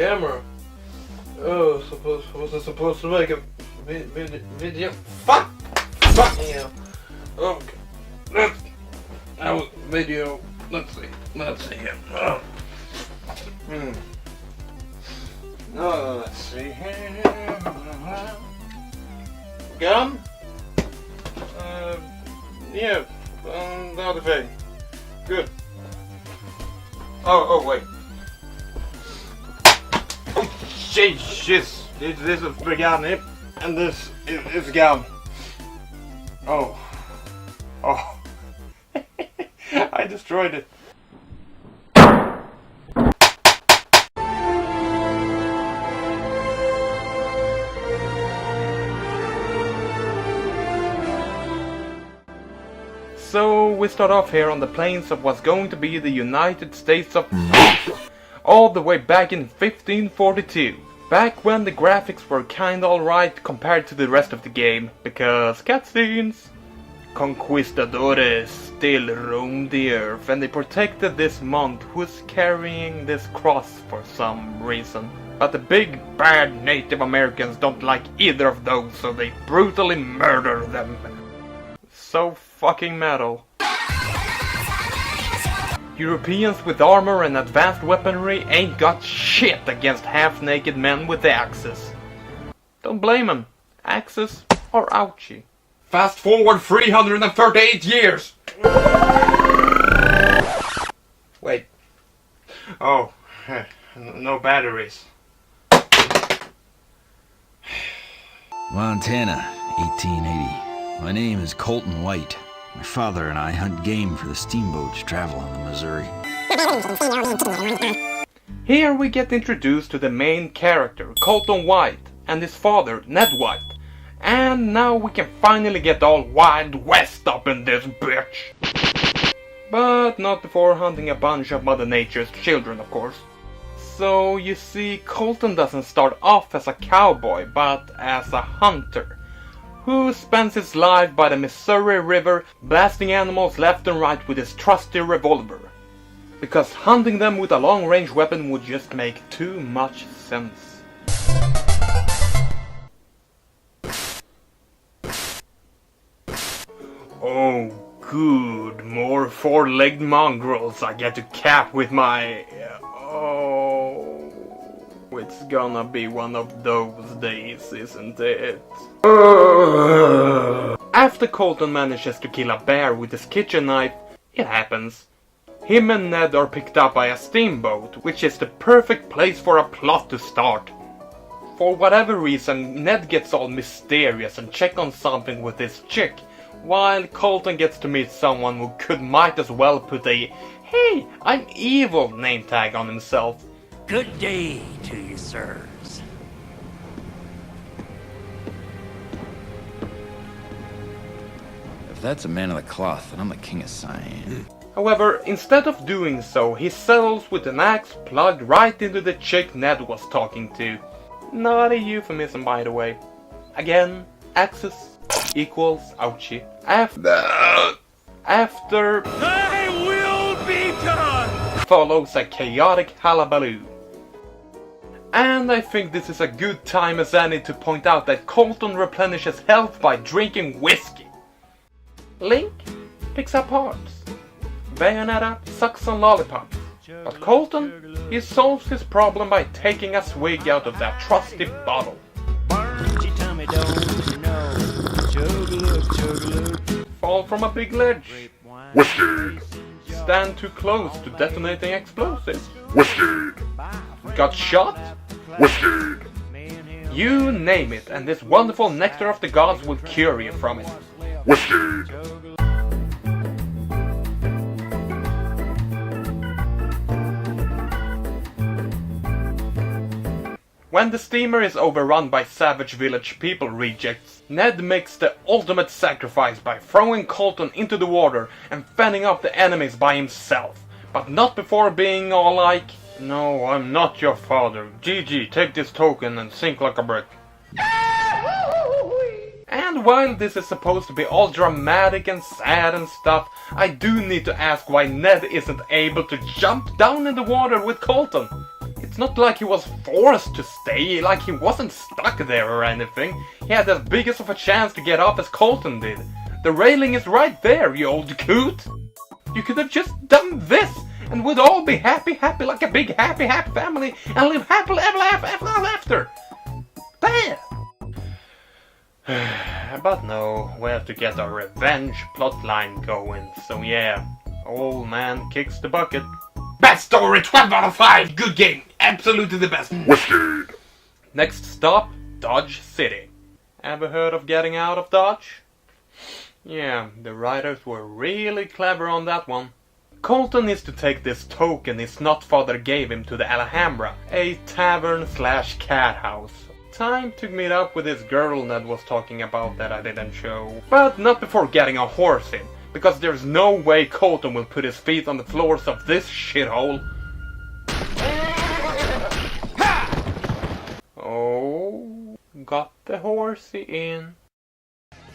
camera. Oh, was I supposed to make a video? Fuck! Yeah. Okay. That was video. Let's see here. Let's see here. Gun? Yeah. The other thing. Good. Oh, wait. Oh, Jesus. This is Berghani, and this is Gun. Oh. I destroyed it. So we start off here on the plains of what's going to be the United States of all the way back in 1542. Back when the graphics were kinda alright compared to the rest of the game, because cutscenes. Conquistadores still roamed the earth, and they protected this monk who's carrying this cross for some reason. But the big bad Native Americans don't like either of those, so they brutally murder them. So fucking metal. Europeans with armor and advanced weaponry ain't got shit against half-naked men with axes. Don't blame them. Axes or ouchie. Fast forward 338 years! Wait. Oh, no batteries. Montana, 1880. My name is Colton White. My father and I hunt game for the steamboats traveling the Missouri. Here we get introduced to the main character, Colton White, and his father, Ned White. And now we can finally get all Wild West up in this bitch. But not before hunting a bunch of Mother Nature's children, of course. So you see, Colton doesn't start off as a cowboy, but as a hunter, who spends his life by the Missouri River blasting animals left and right with his trusty revolver. Because hunting them with a long-range weapon would just make too much sense. Oh good, more four-legged mongrels I get to cap with my... Oh... It's gonna be one of those days, isn't it? After Colton manages to kill a bear with his kitchen knife, it happens. Him and Ned are picked up by a steamboat, which is the perfect place for a plot to start. For whatever reason, Ned gets all mysterious and check on something with his chick, while Colton gets to meet someone who might as well put a "Hey, I'm evil" name tag on himself. Good day to you, sirs. If that's a man of the cloth, then I'm the king of Siam. However, instead of doing so, he settles with an axe plugged right into the chick Ned was talking to. Not a euphemism, by the way. Again, axes equals ouchie. After I will be done! Follows a chaotic hullabaloo. And I think this is a good time as any to point out that Colton replenishes health by drinking whiskey. Link picks up hearts. Bayonetta sucks on lollipops. But Colton, he solves his problem by taking a swig out of that trusty bottle. Fall from a big ledge. Whiskey! Stand too close to detonating explosives. Whiskey! Got shot? Whiskey! You name it, and this wonderful nectar of the gods will cure you from it. Whiskey! When the steamer is overrun by savage village people rejects, Ned makes the ultimate sacrifice by throwing Colton into the water and fending off the enemies by himself. But not before being all like, "No, I'm not your father. GG, take this token and sink like a brick." And while this is supposed to be all dramatic and sad and stuff, I do need to ask why Ned isn't able to jump down in the water with Colton. It's not like he was forced to stay, like he wasn't stuck there or anything. He had as big as of a chance to get off as Colton did. The railing is right there, you old coot! You could have just done this, and we'd all be happy like a big happy family, and live happily ever after! There! But no, we have to get our revenge plotline going, so yeah, old man kicks the bucket. Best story, 12 out of 5, good game, absolutely the best. Whiskey. Next stop, Dodge City. Ever heard of getting out of Dodge? Yeah, the writers were really clever on that one. Colton is to take this token his snotfather gave him to the Alhambra, a tavern/cat house. Time to meet up with this girl Ned was talking about that I didn't show. But not before getting a horse in, because there's no way Colton will put his feet on the floors of this shithole. Oh, got the horsey in.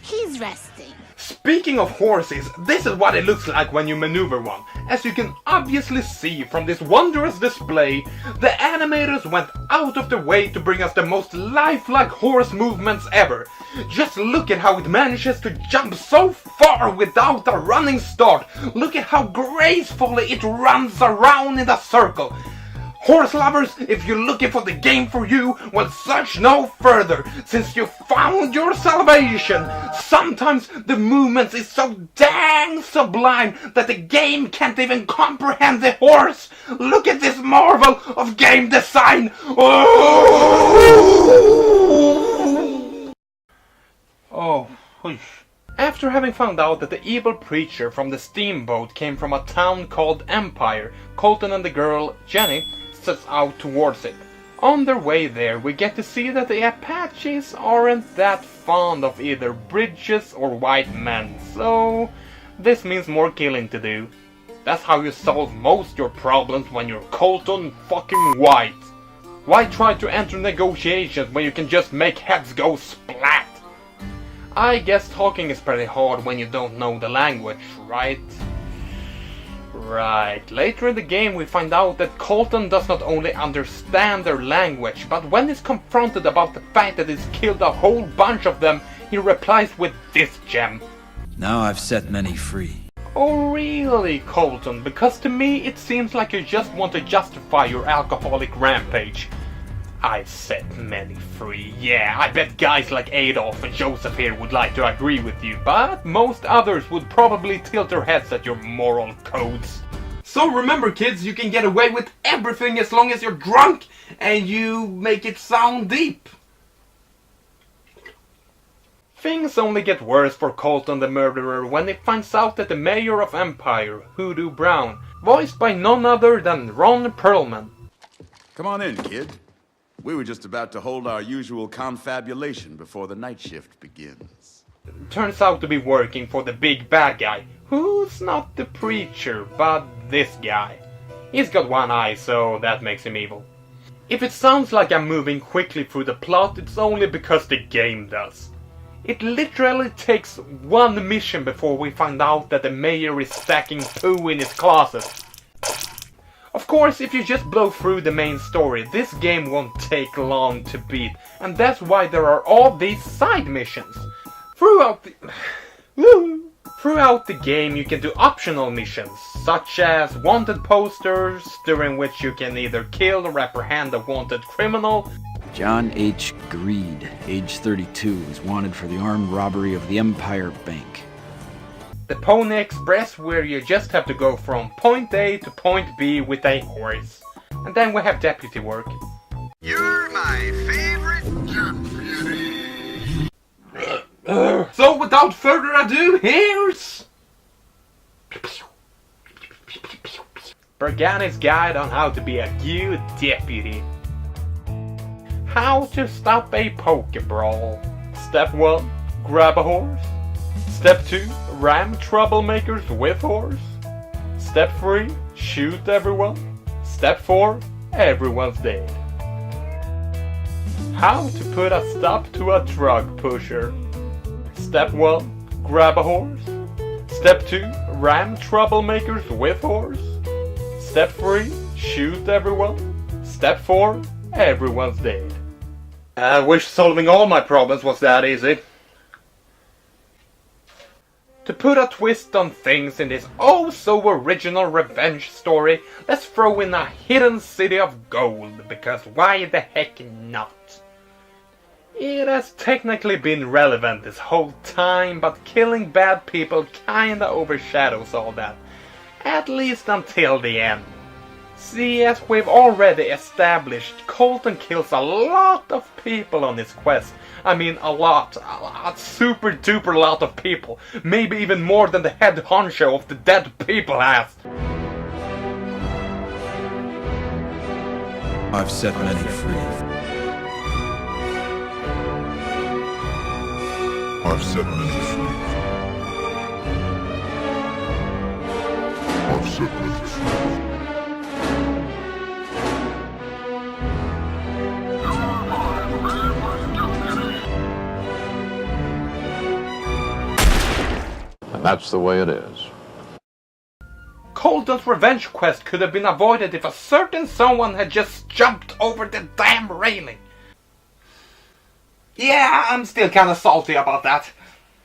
He's resting. Speaking of horses, this is what it looks like when you maneuver one. As you can obviously see from this wondrous display, the animators went out of their way to bring us the most lifelike horse movements ever. Just look at how it manages to jump so far without a running start. Look at how gracefully it runs around in a circle. Horse lovers, if you're looking for the game for you, well, search no further, since you found your salvation. Sometimes the movements is so dang sublime that the game can't even comprehend the horse. Look at this marvel of game design. Oh, whoosh. After having found out that the evil preacher from the steamboat came from a town called Empire, Colton and the girl, Jenny, sets out towards it. On their way there, we get to see that the Apaches aren't that fond of either bridges or white men, so this means more killing to do. That's how you solve most your problems when you're Colton fucking White. Why try to enter negotiations when you can just make heads go splat? I guess talking is pretty hard when you don't know the language, right? Right, later in the game we find out that Colton does not only understand their language, but when he's confronted about the fact that he's killed a whole bunch of them, he replies with this gem. Now I've set many free. Oh really, Colton? Because to me it seems like you just want to justify your alcoholic rampage. I've set many free. Yeah, I bet guys like Adolf and Joseph here would like to agree with you, but most others would probably tilt their heads at your moral codes. So remember kids, you can get away with everything as long as you're drunk and you make it sound deep. Things only get worse for Colton the murderer when he finds out that the mayor of Empire, Hoodoo Brown, voiced by none other than Ron Perlman. Come on in, kid. We were just about to hold our usual confabulation before the night shift begins. Turns out to be working for the big bad guy, who's not the preacher, but this guy. He's got one eye, so that makes him evil. If it sounds like I'm moving quickly through the plot, it's only because the game does. It literally takes one mission before we find out that the mayor is stacking poo in his closet. Of course, if you just blow through the main story, this game won't take long to beat, and that's why there are all these side missions. Throughout the game you can do optional missions, such as wanted posters, during which you can either kill or apprehend a wanted criminal. John H. Greed, age 32, is wanted for the armed robbery of the Empire Bank. The Pony Express, where you just have to go from point A to point B with a horse. And then we have deputy work. You're my favorite deputy. So without further ado, here's Berghani's Guide on how to be a good deputy. How to stop a poke brawl. Step 1, grab a horse. Step 2, ram troublemakers with horse. Step 3, shoot everyone. Step 4, everyone's dead. How to put a stop to a drug pusher. Step 1, grab a horse. Step 2, ram troublemakers with horse. Step 3, shoot everyone. Step 4. Everyone's dead. I wish solving all my problems was that easy. To put a twist on things in this oh-so-original revenge story, let's throw in a hidden city of gold, because why the heck not? It has technically been relevant this whole time, but killing bad people kinda overshadows all that. At least until the end. See, as we've already established, Colton kills a lot of people on his quest. I mean a lot, super duper lot of people. Maybe even more than the head honcho of the dead people has. I've set many free. I've set many free. I've set many free. And that's the way it is. Colton's revenge quest could have been avoided if a certain someone had just jumped over the damn railing. Yeah, I'm still kinda salty about that.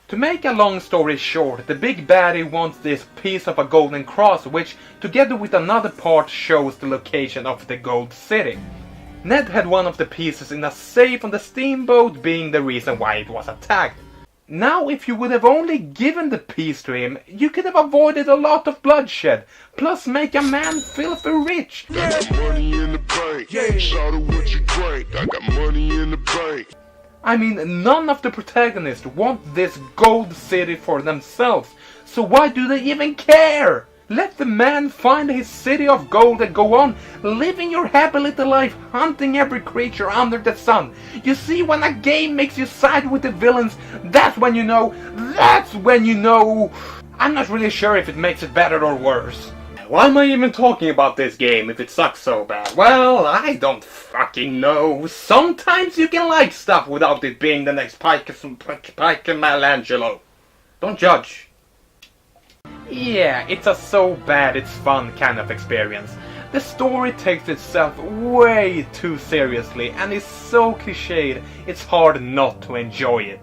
To make a long story short, the big baddie wants this piece of a golden cross, which, together with another part, shows the location of the Gold City. Ned had one of the pieces in a safe on the steamboat, being the reason why it was attacked. Now, if you would have only given the piece to him, you could have avoided a lot of bloodshed, plus make a man filthy rich. I got money in the bank. Shout out what you drank. I got money in the bank. I mean, none of the protagonists want this gold city for themselves, so why do they even care? Let the man find his city of gold and go on, living your happy little life, hunting every creature under the sun. You see, when a game makes you side with the villains, that's when you know, I'm not really sure if it makes it better or worse. Why am I even talking about this game if it sucks so bad? Well, I don't fucking know. Sometimes you can like stuff without it being the next Michelangelo. Don't judge. Yeah, it's a so bad it's fun kind of experience. The story takes itself way too seriously and is so cliched it's hard not to enjoy it.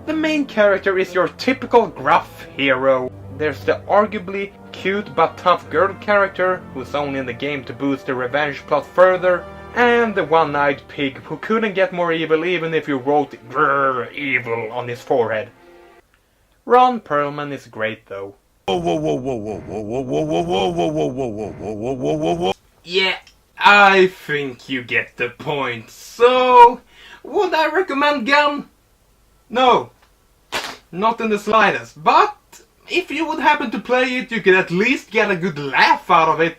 The main character is your typical gruff hero. There's the arguably cute but tough girl character who's only in the game to boost the revenge plot further, and the one-eyed pig who couldn't get more evil even if you wrote "grrr evil" on his forehead. Ron Perlman is great though. Yeah, I think you get the point. So, would I recommend Gun? No, not in the slightest. But if you would happen to play it, you could at least get a good laugh out of it.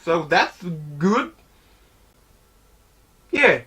So that's good. Yeah.